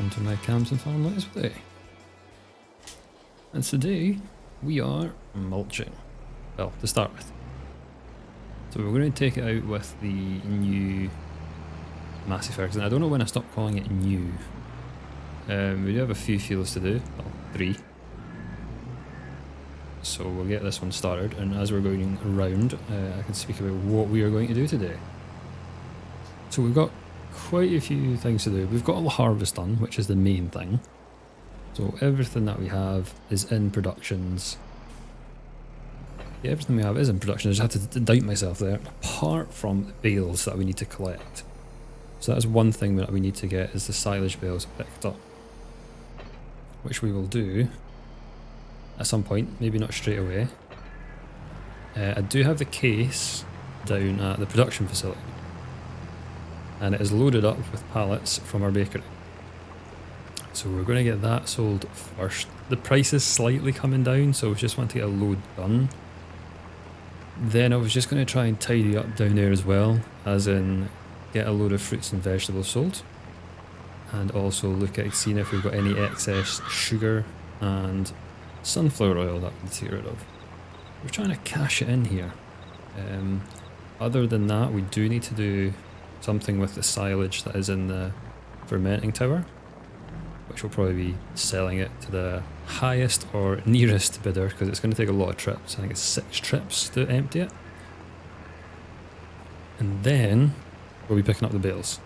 welcome to my Calmsden farm let's play. And today we are mulching. Well, to start with. So we're going to take it out with the new Massey Ferguson. I don't know when I stopped calling it new. We do have a few fields to do, well, 3. So we'll get this one started, and as we're going around, I can speak about what we are going to do today. So we've got quite a few things to do. We've got all the harvest done, which is the main thing. So everything that we have is in productions. Yeah, everything we have is in production. I just had to doubt myself there. Apart from the bales that we need to collect. So that's one thing that we need to get, is the silage bales picked up. Which we will do at some point, maybe not straight away. I do have the case down at the production facility. And it is loaded up with pallets from our bakery. So we're going to get that sold first. The price is slightly coming down, so I just want to get a load done. Then I was just going to try and tidy up down there as well, as in get a load of fruits and vegetables sold. And also look at seeing if we've got any excess sugar and sunflower oil that we need to get rid of. We're trying to cash it in here. Other than that, we do need to do something with the silage that is in the fermenting tower, which will probably be selling it to the highest or nearest bidder, because it's going to take a lot of trips. I think it's 6 trips to empty it. And then we'll be picking up the bales.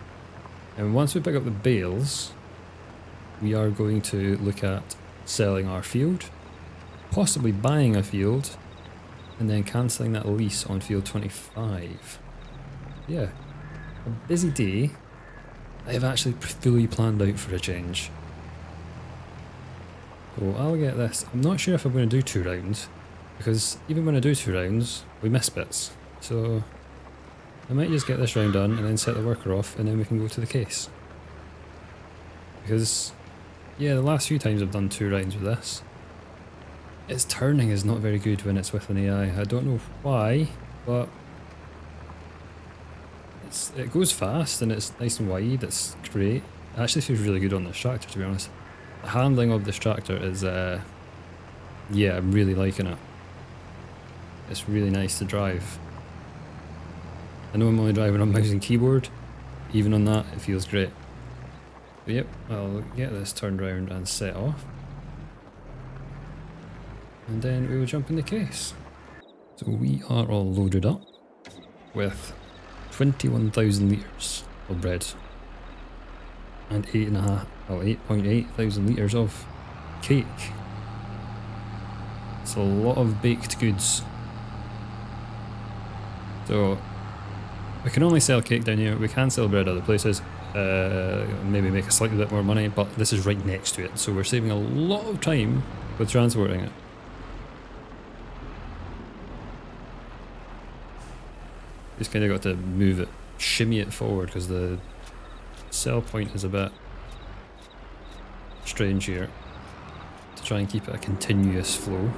And once we pick up the bales, we are going to look at selling our field, possibly buying a field, and then cancelling that lease on field 25. Yeah. A busy day. I have actually fully planned out for a change. So I'll get this. I'm not sure if I'm going to do 2 rounds, because even when I do 2 rounds, we miss bits. So I might just get this round done and then set the worker off, and then we can go to the case. Because, yeah, the last few times I've done 2 rounds with this, its turning is not very good when it's with an AI. I don't know why, but it goes fast and it's nice and wide. It's great. It actually feels really good on this tractor, to be honest. The handling of this tractor is, yeah, I'm really liking it. It's really nice to drive. I know I'm only driving on mouse and keyboard. Even on that, it feels great. But yep, I'll get this turned around and set off. And then we will jump in the case. So we are all loaded up with 21,000 litres of bread and 8.8 thousand litres of cake. It's a lot of baked goods. So we can only sell cake down here. We can sell bread other places, maybe make a slightly bit more money, but this is right next to it, so we're saving a lot of time with transporting it. Just kind of got to move it, shimmy it forward, because the sell point is a bit strange here, to try and keep it a continuous flow.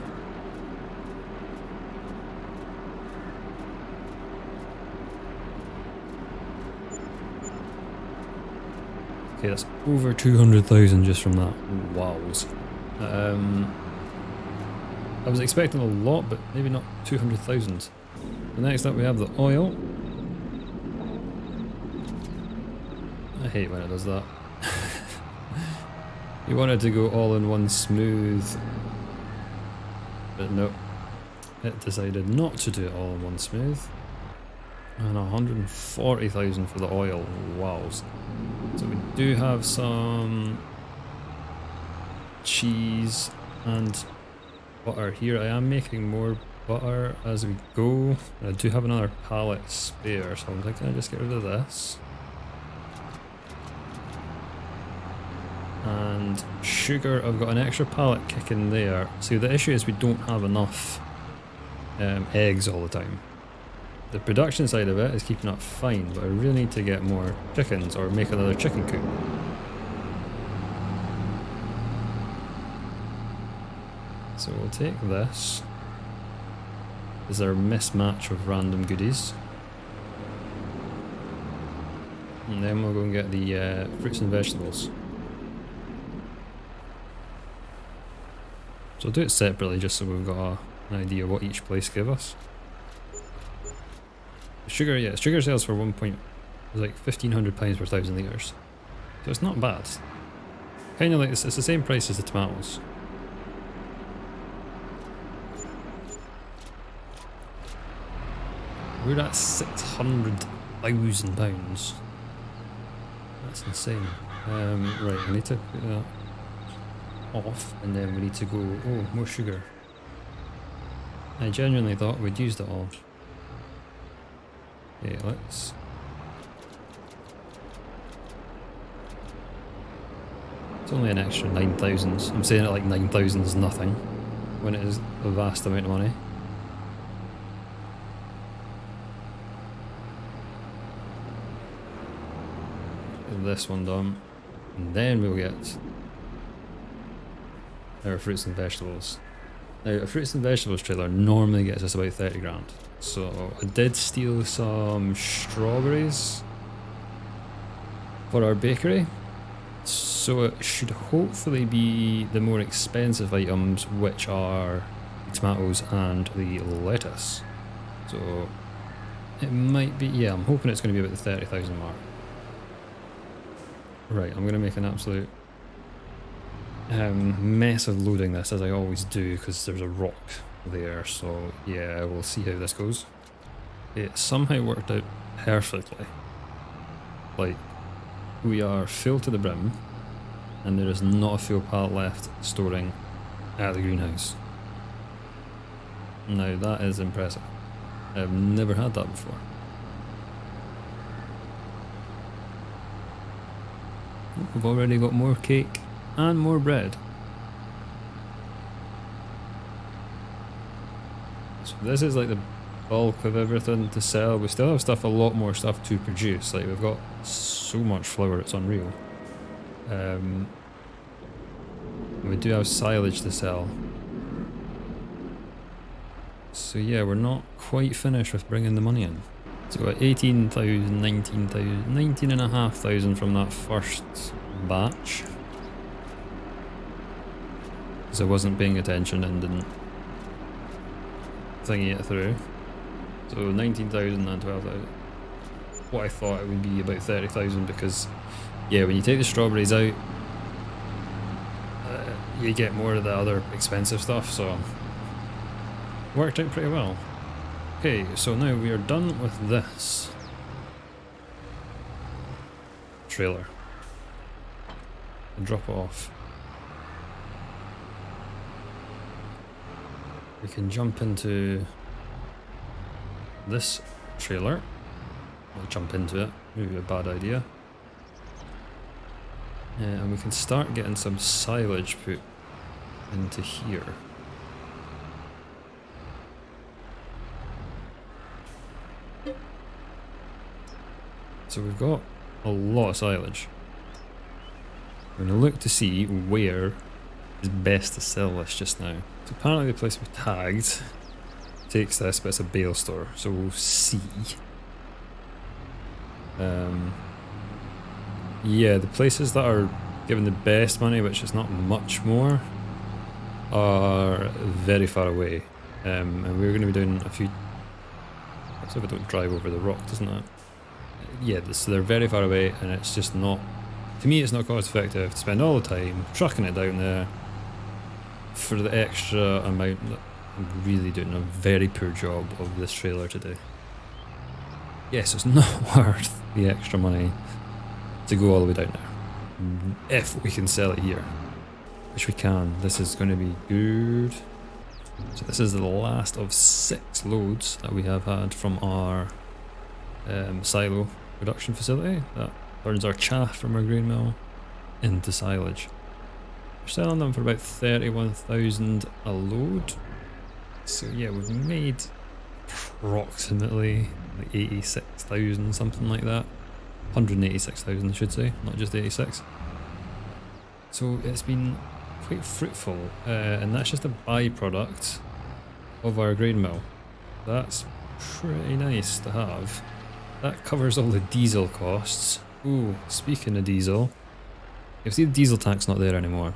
Okay, that's over 200,000 just from that. Wows. I was expecting a lot, but maybe not 200,000. Next up we have the oil. I hate when it does that. You wanted to go all in one smooth, but no, it decided not to do it all in one smooth. And 140,000 for the oil. Wows. So we do have some cheese and butter here. I am making more butter as we go. I do have another pallet spare, so I'm thinking I just get rid of this. And sugar, I've got an extra pallet kicking there. See, the issue is we don't have enough eggs all the time. The production side of it is keeping up fine, but I really need to get more chickens or make another chicken coop. So we'll take this. This is our mismatch of random goodies. And then we'll go and get the fruits and vegetables. So I'll do it separately just so we've got an idea what each place gave us. Sugar, yeah, sugar sells for like £1,500 per 1,000 litres. So it's not bad. Kind of like, it's the same price as the tomatoes. We're at £600,000. That's insane. Right, I need to put that off, and then we need to go, oh, more sugar. I genuinely thought we'd used it all. Okay, let's... It's only an extra 9,000. I'm saying it like 9,000 is nothing, when it is a vast amount of money. This one done, and then we'll get our fruits and vegetables. Now, a fruits and vegetables trailer normally gets us about 30 grand. So I did steal some strawberries for our bakery. So it should hopefully be the more expensive items, which are the tomatoes and the lettuce. So it might be, yeah, I'm hoping it's going to be about the 30,000 mark. Right, I'm going to make an absolute mess of loading this, as I always do, because there's a rock there, so yeah, we'll see how this goes. It somehow worked out perfectly. Like, we are full to the brim, and there is not a fuel pallet left storing at the greenhouse. Now that is impressive. I've never had that before. We've already got more cake and more bread. So this is like the bulk of everything to sell. We still have a lot more stuff to produce. Like, we've got so much flour, it's unreal. We do have silage to sell. So yeah, we're not quite finished with bringing the money in. So we're at 18,000, 19,000, 19,500 from that first batch. Because I wasn't paying attention and didn't thingy it through. So 19,000 and 12,000. What I thought it would be about 30,000, because yeah, when you take the strawberries out, you get more of the other expensive stuff, so worked out pretty well. Okay, so now we are done with this trailer. Drop it off. We can jump into this trailer. We'll jump into it, maybe a bad idea. And we can start getting some silage put into here. So we've got a lot of silage. We're going to look to see where is best to sell this just now. So apparently the place we've tagged takes this, but it's a bale store, so we'll see. Yeah, the places that are giving the best money, which is not much more, are very far away. And we're going to be doing a few... Let's hope I don't drive over the rock, doesn't it? Yeah, so they're very far away, and it's just not... To me, it's not cost effective to spend all the time trucking it down there for the extra amount that I'm really doing a very poor job of this trailer today. Yes, it's not worth the extra money to go all the way down there. If we can sell it here, which we can, this is going to be good. So this is the last of 6 loads that we have had from our silo production facility that turns our chaff from our grain mill into silage. We're selling them for about 31,000 a load. So yeah, we've made approximately like 86,000, something like that. 186,000 I should say, not just 86. So it's been quite fruitful, and that's just a byproduct of our grain mill. That's pretty nice to have. That covers all the diesel costs. Ooh, speaking of diesel, you'll see the diesel tank's not there anymore.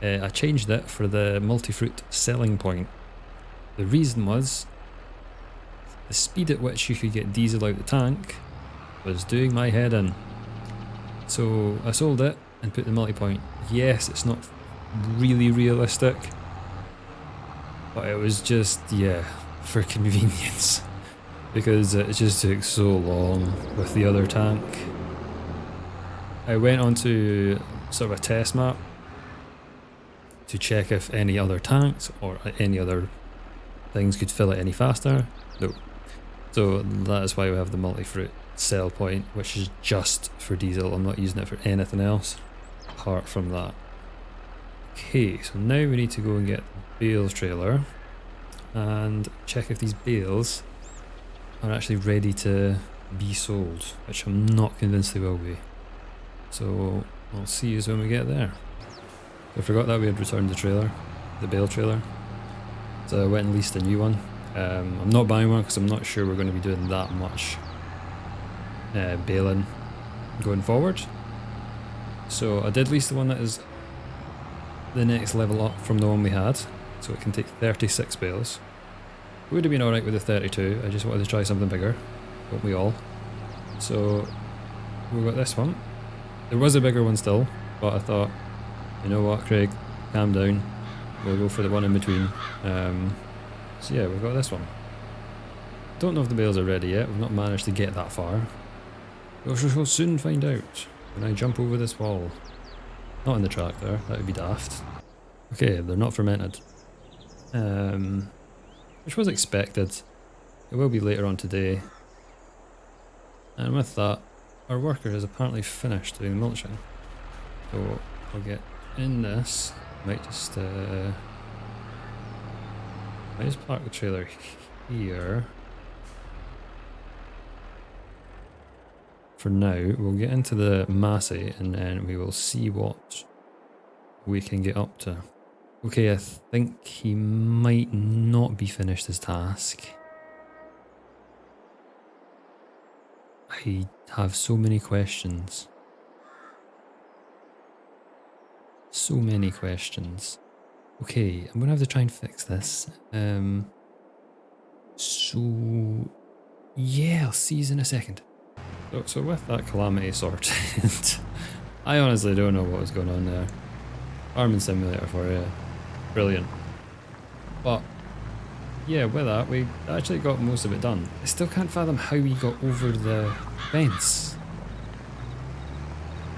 I changed it for the multi-fruit selling point. The reason was the speed at which you could get diesel out the tank was doing my head in. So I sold it and put the multi-point. Yes, it's not really realistic, but it was just, yeah, for convenience. Because it just took so long with the other tank. I went onto sort of a test map to check if any other tanks or any other things could fill it any faster. No. So that is why we have the multi-fruit sell point, which is just for diesel. I'm not using it for anything else apart from that. Okay, so now we need to go and get the bales trailer and check if these bales are actually ready to be sold, which I'm not convinced they will be. So I'll see you when we get there. I forgot that we had returned the trailer, the bale trailer. So I went and leased a new one. I'm not buying one because I'm not sure we're going to be doing that much baling going forward. So I did lease the one that is the next level up from the one we had. So it can take 36 bales. It would have been alright with the 32, I just wanted to try something bigger, don't we all? So we got this one. There was a bigger one still, but I thought, you know what, Craig, calm down, we'll go for the one in between. So yeah, we've got this one. Don't know if the bales are ready yet, we've not managed to get that far. We shall soon find out when I jump over this wall. Not in the tractor, that would be daft. Okay, they're not fermented. Which was expected. It will be later on today. And with that, our worker has apparently finished doing the mulching. So I'll get in this. Might just park the trailer here. For now, we'll get into the Massey and then we will see what we can get up to. Okay, I think he might not be finished his task. I have so many questions. So many questions. Okay, I'm gonna have to try and fix this. So yeah, I'll see you in a second. So with that calamity sorted, I honestly don't know what was going on there. Farming simulator for you. Brilliant. But yeah, with that we actually got most of it done. I still can't fathom how we got over the fence.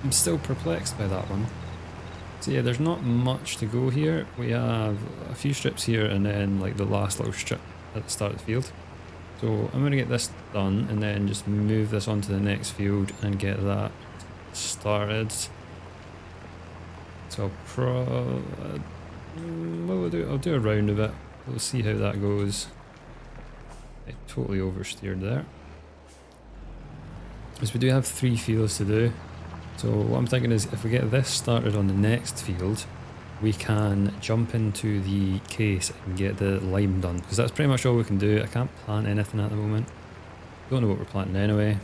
I'm still perplexed by that one. So yeah, there's not much to go here. We have a few strips here and then like the last little strip at the start of the field. So I'm going to get this done and then just move this onto the next field and get that started. So I'll do a round of it. We'll see how that goes. I totally oversteered there. Because we do have 3 fields to do. So what I'm thinking is if we get this started on the next field, we can jump into the case and get the lime done. Because that's pretty much all we can do. I can't plant anything at the moment. Don't know what we're planting anyway.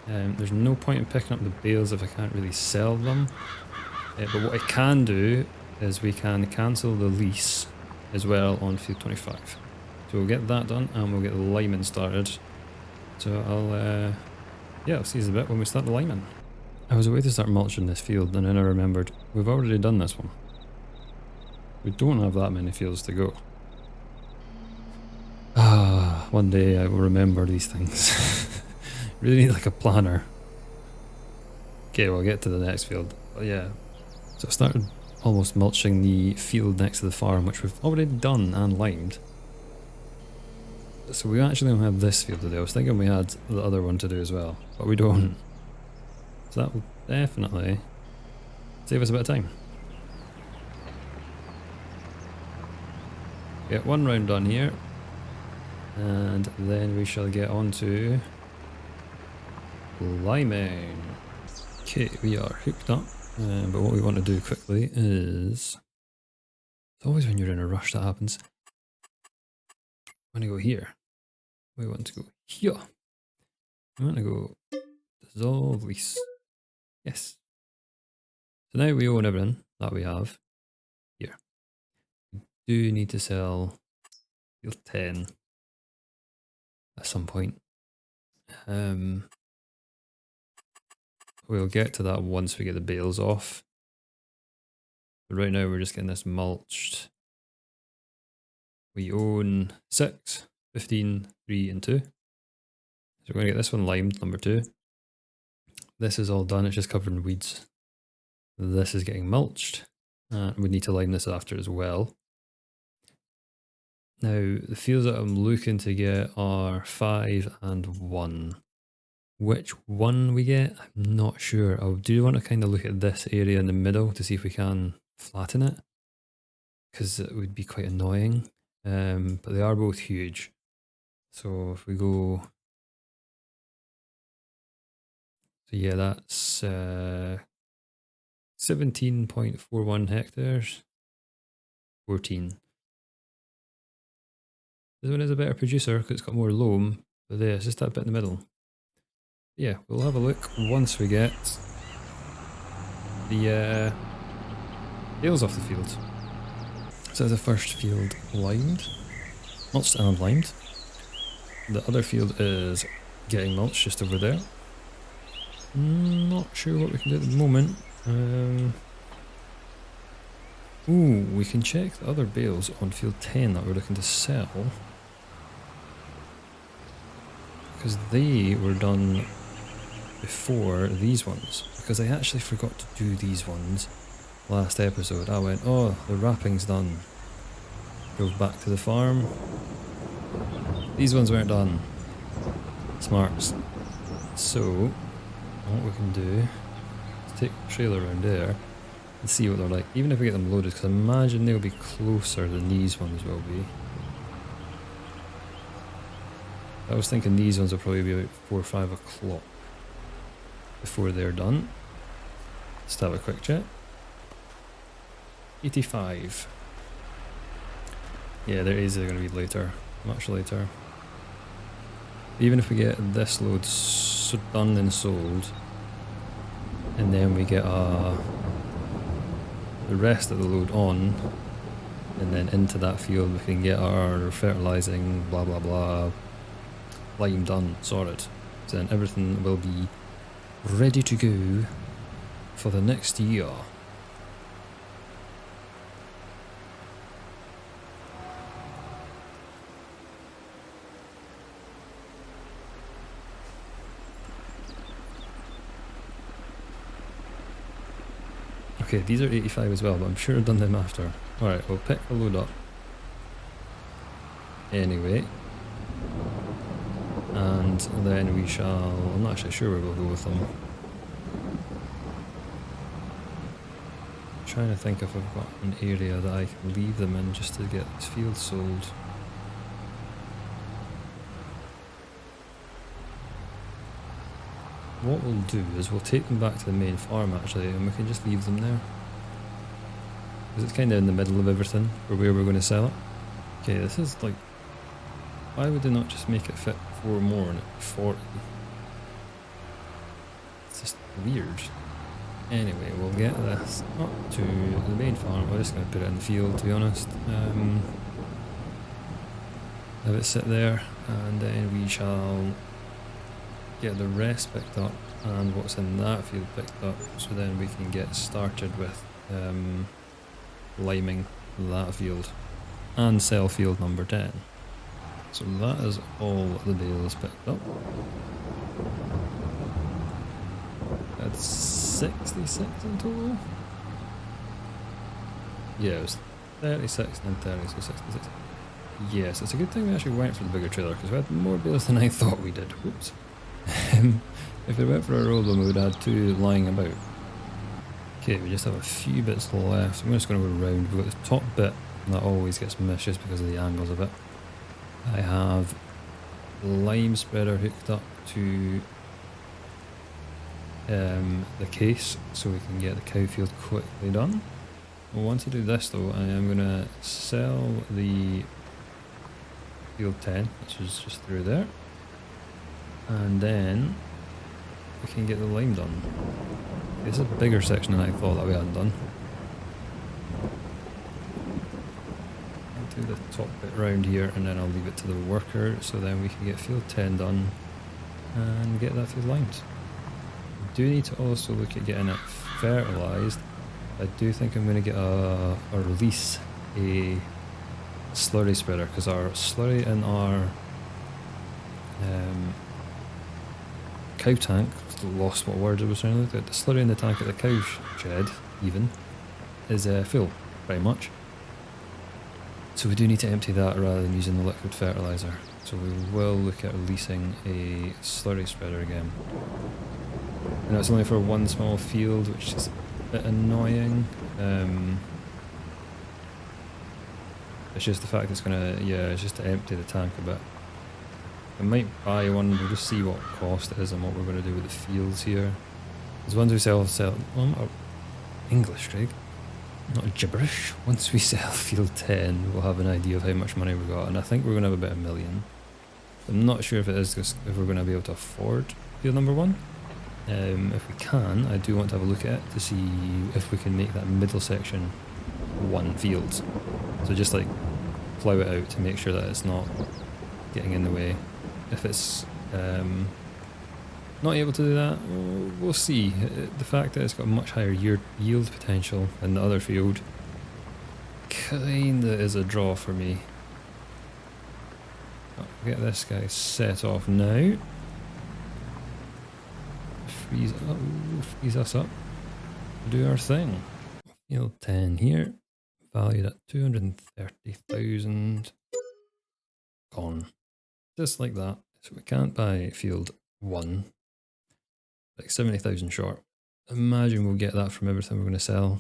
There's no point in picking up the bales if I can't really sell them. But what I can do is we can cancel the lease as well on field 25. So we'll get that done and we'll get the liming started. So I'll see you in a bit when we start the liming. I was away to start mulching this field and then I remembered we've already done this one. We don't have that many fields to go. One day I will remember these things. Really need like a planner. Okay, we'll get to the next field. But yeah, so I started almost mulching the field next to the farm, which we've already done and limed. So we actually don't have this field to do. I was thinking we had the other one to do as well, but we don't. So that will definitely save us a bit of time. Get one round done here, and then we shall get on to liming. Okay, we are hooked up, but what we want to do quickly is, it's always when you're in a rush that happens. I want to go here. We want to go here. I want to go dissolve lease. Yes. So now we own everything that we have. do need to sell field 10 at some point. We'll get to that once we get the bales off. But right now we're just getting this mulched. We own 6, 15, 3 and 2. So we're going to get this one limed, number 2. This is all done, it's just covered in weeds. This is getting mulched. We need to lime this after as well. Now, the fields that I'm looking to get are 5 and 1. Which one we get, I'm not sure. I do want to kind of look at this area in the middle to see if we can flatten it, because it would be quite annoying. But they are both huge. So if we go... So yeah, that's 17.41 hectares. 14. This one is a better producer because it's got more loam, but there, it's just that bit in the middle. Yeah, we'll have a look once we get the bales off the field. So the first field limed, mulched and limed. The other field is getting mulched just over there. Not sure what we can do at the moment. Ooh, we can check the other bales on field 10 that we're looking to sell, because they were done before these ones, because I actually forgot to do these ones last episode. I went, oh, the wrapping's done. Drove back to the farm. These ones weren't done. Smarts. So, what we can do is take the trailer around there and see what they're like, even if we get them loaded, because I imagine they'll be closer than these ones will be. I was thinking these ones will probably be about 4 or 5 o'clock before they're done. Let's have a quick check. 85. Yeah, there is going to be later, much later. Even if we get this load done and sold, and then we get the rest of the load on, and then into that field we can get our fertilising, blah blah blah, lime done, sorted. So then everything will be ready to go for the next year. Okay, these are 85 as well, but I'm sure I've done them after. Alright, we'll pick the load up anyway. And then we shall... I'm not actually sure where we'll go with them. I'm trying to think if I've got an area that I can leave them in just to get this field sold. What we'll do is we'll take them back to the main farm actually, and we can just leave them there. Because it's kind of in the middle of everything for where we're going to sell it. Okay, this is like... Why would they not just make it fit 4 more and at 40? It's just weird. Anyway, we'll get this up to the main farm. We're just going to put it in the field, to be honest. Have it sit there, and then we shall get the rest picked up and what's in that field picked up, so then we can get started with liming that field and sell field number 10. So that is all the bales picked up. That's 66 in total. Yeah, it was 36 and 30, so 66. Yes, it's a good thing we actually went for the bigger trailer, because we had more bales than I thought we did. Whoops. If we went for a Rolland, we would have had 2 lying about. Okay, we just have a few bits left. I'm just going to go around. We've got the top bit that always gets missed just because of the angles of it. I have the lime spreader hooked up to the case so we can get the cow field quickly done. Once I do this though, I am going to sell the field 10, which is just through there. And then we can get the lime done. This is a bigger section than I thought that we hadn't done. do the top bit round here and then I'll leave it to the worker so then we can get field 10 done and get that field lined. We do need to also look at getting it fertilised. I do think I'm going to get a Lease, a slurry spreader, because our slurry in our cow tank, lost what word I was trying to look at, the slurry in the tank at the cow shed even, is full, pretty much. So we do need to empty that rather than using the liquid fertiliser. So we will look at releasing a slurry spreader again. And it's only for one small field, which is a bit annoying. It's just the fact it's gonna, yeah, it's just to empty the tank a bit. I might buy one, we'll just see what cost it is and what we're going to do with the fields here. Because once we sell, well, not English, Craig, not gibberish. Once we sell field 10, we'll have an idea of how much money we got, and I think we're going to have about $1 million. I'm not sure if it is, if we're going to be able to afford field number 1. If we can, I do want to have a look at it to see if we can make that middle section 1 field. So just like plough it out to make sure that it's not getting in the way. If it's not able to do that, we'll see. The fact that it's got much higher yield potential than the other field kinda is a draw for me. I'll get this guy set off now. Freeze us up. Do our thing. Field 10 here, valued at 230,000. Gone. Just like that. So we can't buy field 1. Like 70,000 short. Imagine we'll get that from everything we're going to sell.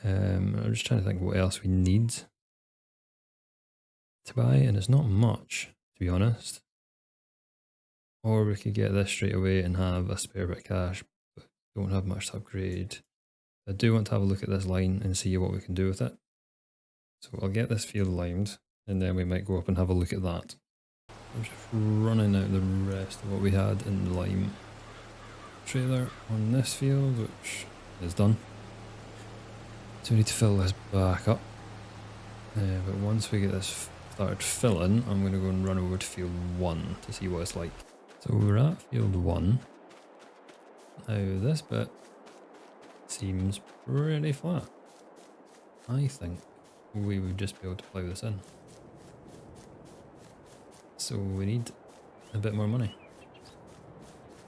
I'm just trying to think what else we need to buy, and it's not much, to be honest. Or we could get this straight away and have a spare bit of cash, but don't have much to upgrade. I do want to have a look at this line and see what we can do with it. So I'll get this field lined, and then we might go up and have a look at that. I'm just running out the rest of what we had in the lime trailer on this field, which is done. So we need to fill this back up. But once we get this started filling, I'm going to go and run over to field 1 to see what it's like. So we're at field 1. Now this bit seems pretty flat. I think we would just be able to plough this in. So we need a bit more money.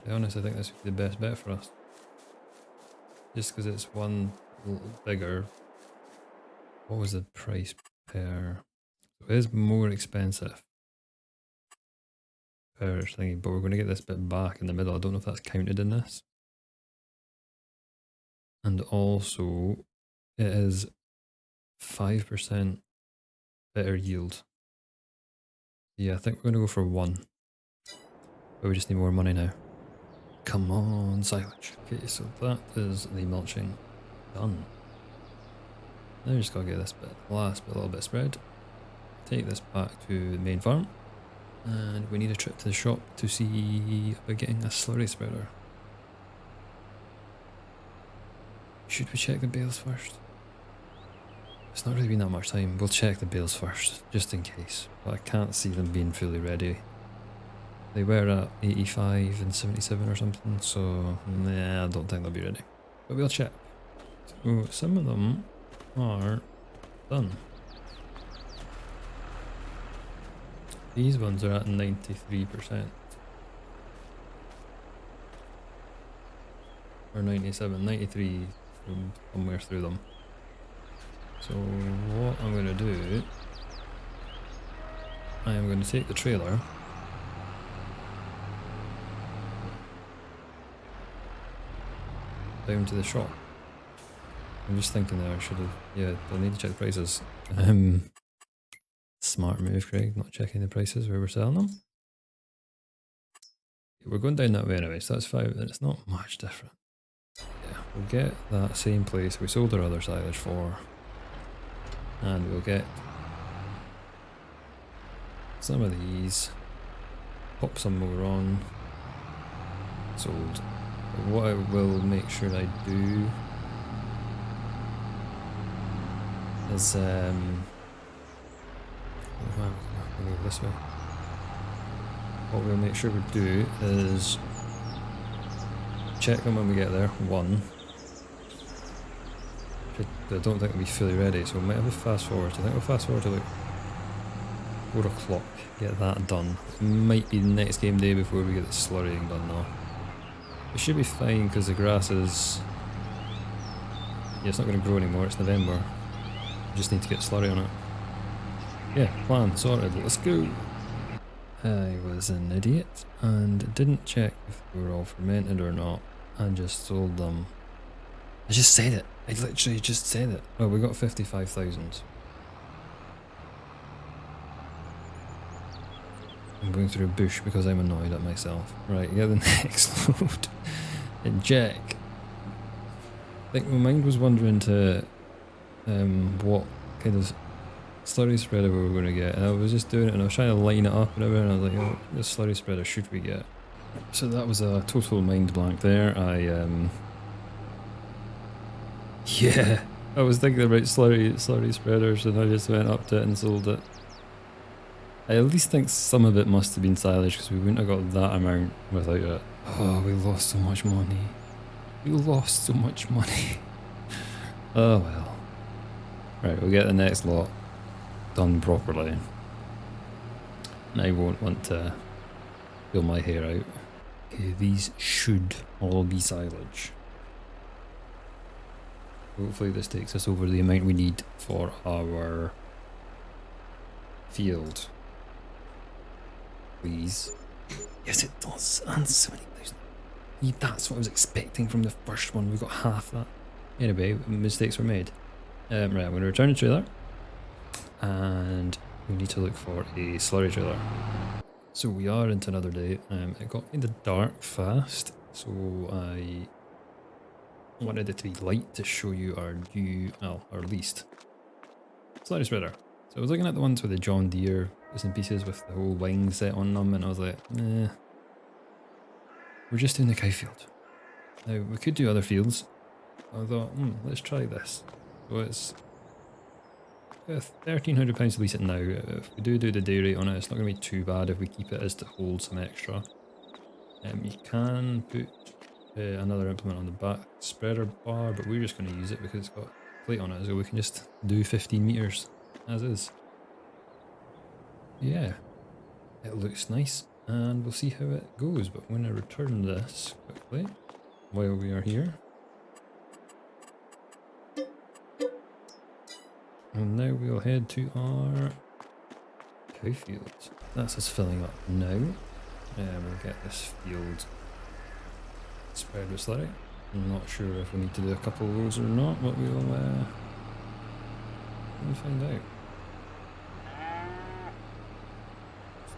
To be honest, I think this would be the best bet for us. Just because it's one bigger. What was the price per? It is more expensive per thingy, but we're going to get this bit back in the middle. I don't know if that's counted in this. And also, it is 5% better yield. Yeah, I think we're going to go for 1. But we just need more money now. Come on, silage. Okay, so that is the mulching done. Now we just got to get this bit, last bit, a little bit spread. Take this back to the main farm. And we need a trip to the shop to see about getting a slurry spreader. Should we check the bales first? It's not really been that much time. We'll check the bales first, just in case. But I can't see them being fully ready. They were at 85 and 77 or something, so nah, I don't think they'll be ready. But we'll check. So some of them are done. These ones are at 93%. Or 97, 93 from somewhere through them. So what I'm going to do, I am going to take the trailer down to the shop. I'm just thinking there, I should have, yeah, I'll need to check the prices. Smart move, Craig, not checking the prices where we're selling them. We're going down that way anyway, so that's 5, and it's not much different. Yeah, we'll get that same place we sold our other silage for. And we'll get some of these, pop some more on, sold. But what I will make sure I do is we'll go this way. What we'll make sure we do is check them when we get there. One. I don't think it'll be fully ready, so we might have a fast forward. I think we'll fast forward to like 4 o'clock, get that done. Might be the next game day before we get the slurrying done though. It should be fine because the grass is... yeah, it's not going to grow anymore, it's November. We just need to get slurry on it. Yeah, plan sorted, let's go! I was an idiot and didn't check if they were all fermented or not, and just sold them. I just said it! I literally just said it. Oh, we got 55,000. I'm going through a bush because I'm annoyed at myself. Right, get the next load. Inject. I think my mind was wondering to what kind of slurry spreader we were going to get, and I was just doing it and I was trying to line it up and everything, and I was like, oh, what slurry spreader should we get? So that was a total mind blank there. Yeah, I was thinking about slurry spreaders and I just went up to it and sold it. I at least think some of it must have been silage because we wouldn't have got that amount without it. Oh, we lost so much money. We lost so much money. Oh well. Right, we'll get the next lot done properly. And I won't want to pull my hair out. Okay, these should all be silage. Hopefully this takes us over the amount we need for our field. Please. Yes, it does. And 70,000. That's what I was expecting from the first one. We got half that. Anyway, mistakes were made. Right, I'm going to return the trailer. And we need to look for a slurry trailer. So we are into another day. It got kind of dark fast. So I wanted it to be light to show you our new, well, our leased slurry spreader. So I was looking at the ones with the John Deere bits and pieces with the whole wing set on them, and I was like, nah, we're just doing the cow field. Now we could do other fields. I thought, let's try this. So it's £1,300 to lease it now. If we do the day rate on it, it's not going to be too bad if we keep it as to hold some extra. You can put another implement on the back spreader bar, but we're just going to use it because it's got a plate on it, so we can just do 15 meters as is. Yeah, it looks nice, and we'll see how it goes. But when I return this quickly while we are here, and now we'll head to our cow field. That's us filling up now. We'll get this field spread with slurry. I'm not sure if we need to do a couple of those or not, but we'll find out.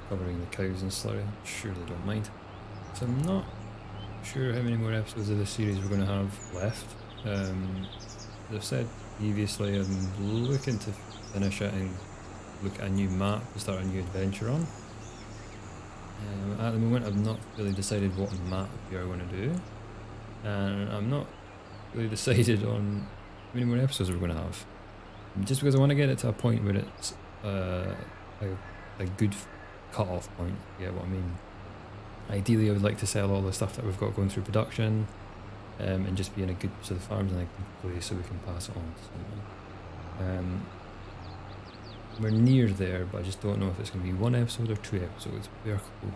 Covering the cows in slurry, sure they don't mind. So I'm not sure how many more episodes of this series we're going to have left. As I've said previously, I'm looking to finish it and look at a new map and start a new adventure on. At the moment I've not really decided what map we are going to do, and I'm not really decided on how many more episodes we're going to have, just because I want to get it to a point where it's a good cut-off point, you get what I mean. Ideally I would like to sell all the stuff that we've got going through production, and just be in a good, so the farm's in a good place so we can pass it on to someone. We're near there, but I just don't know if it's going to be 1 episode or 2 episodes. We are cool.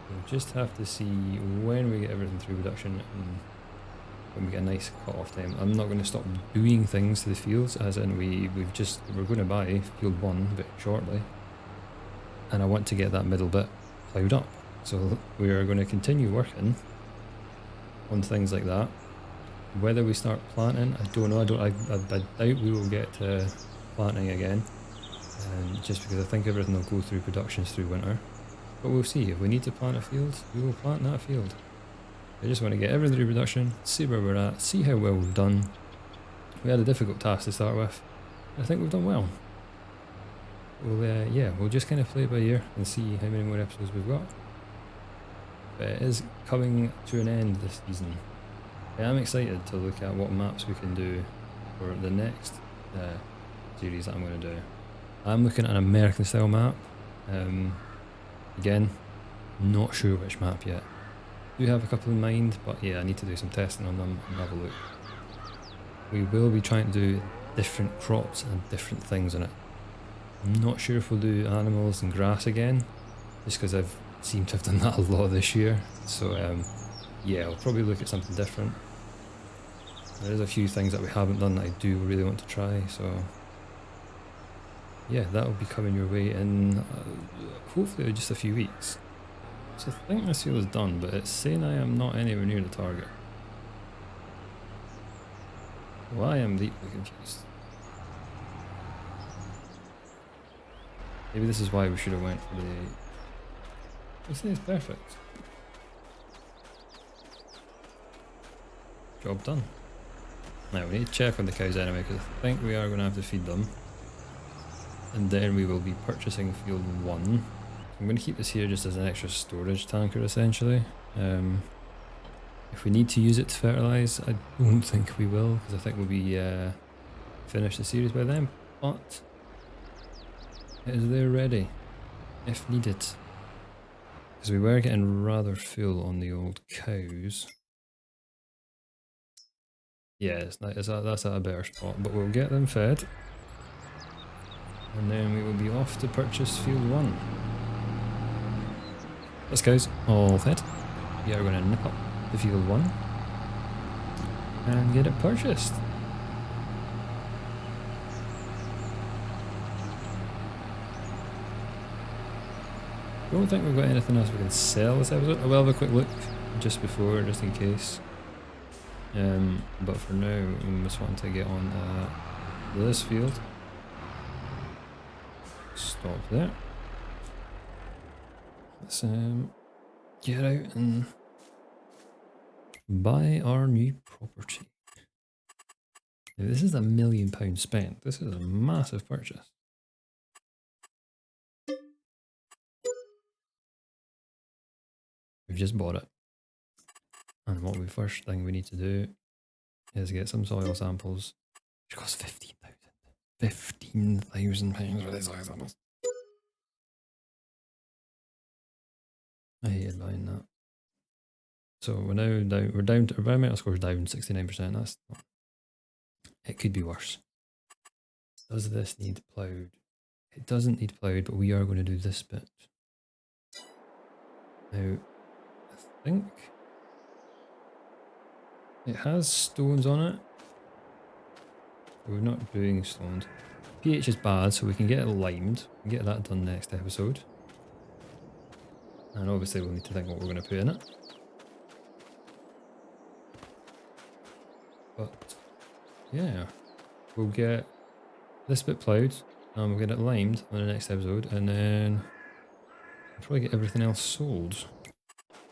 We'll just have to see when we get everything through production and when we get a nice cut-off time. I'm not going to stop doing things to the fields, as in we're going to buy field 1 a bit shortly, and I want to get that middle bit ploughed up. So we are going to continue working on things like that. Whether we start planting, I don't know. I doubt we will get to planting again. Just because I think everything will go through productions through winter. But we'll see. If we need to plant a field, we will plant that field. I just want to get everything through production, see where we're at, see how well we've done. We had a difficult task to start with. I think we've done well. We'll just kind of play it by ear and see how many more episodes we've got. But it is coming to an end this season. I am excited to look at what maps we can do for the next series that I'm going to do. I'm looking at an American style map. Again, not sure which map yet. Do have a couple in mind, but yeah, I need to do some testing on them and have a look. We will be trying to do different crops and different things on it. I'm not sure if we'll do animals and grass again, just because I've seemed to have done that a lot this year. So yeah, I'll probably look at something different. There's a few things that we haven't done that I do really want to try, so yeah, that will be coming your way in hopefully just a few weeks. So I think this field is done, but it's saying I am not anywhere near the target. Well, I am deeply confused. Maybe this is why we should have went for the... This is perfect. Job done. Now we need to check on the cows anyway, because I think we are going to have to feed them. And then we will be purchasing field 1. I'm going to keep this here just as an extra storage tanker essentially. If we need to use it to fertilise, I don't think we will, because I think we'll be finished the series by then. But it is there ready, if needed. Because we were getting rather full on the old cows. Yeah, that's at a better spot, but we'll get them fed. And then we will be off to purchase field 1. Let's guys, all fed. We are going to nip up the field 1 and get it purchased. I don't think we've got anything else we can sell this episode. I will have a quick look just before, just in case. But for now, we just want to get on this field. Stop there. Let's get out and buy our new property. Now, this is £1 million spent. This is a massive purchase. We've just bought it. And what first thing we need to do is get some soil samples, which cost £15,000. £15,000 for these soil samples. I hated buying that. So we're now down. We're down to our environmental score is down 69%. That's not, it could be worse. Does this need ploughed? It doesn't need ploughed, but we are going to do this bit. Now, I think it has stones on it. We're not doing stones. pH is bad, so we can get it limed. We can get that done next episode. And obviously we'll need to think what we're going to put in it. But yeah, we'll get this bit ploughed and we'll get it limed on the next episode, and then we'll probably get everything else sold.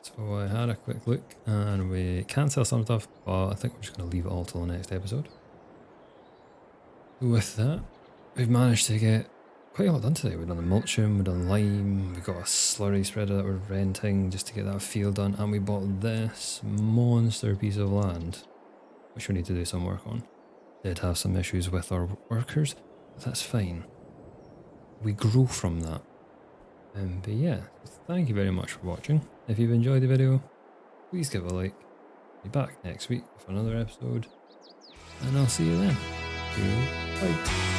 So I had a quick look and we can sell some stuff, but I think we're just going to leave it all till the next episode. With that, we've managed to get quite a lot done today. We've done the mulching, we've done lime, we've got a slurry spreader that we're renting just to get that field done, and we bought this monster piece of land, which we need to do some work on. Did have some issues with our workers, but that's fine. We grow from that. But yeah, thank you very much for watching. If you've enjoyed the video, please give a like. Be back next week with another episode, and I'll see you then. Bye.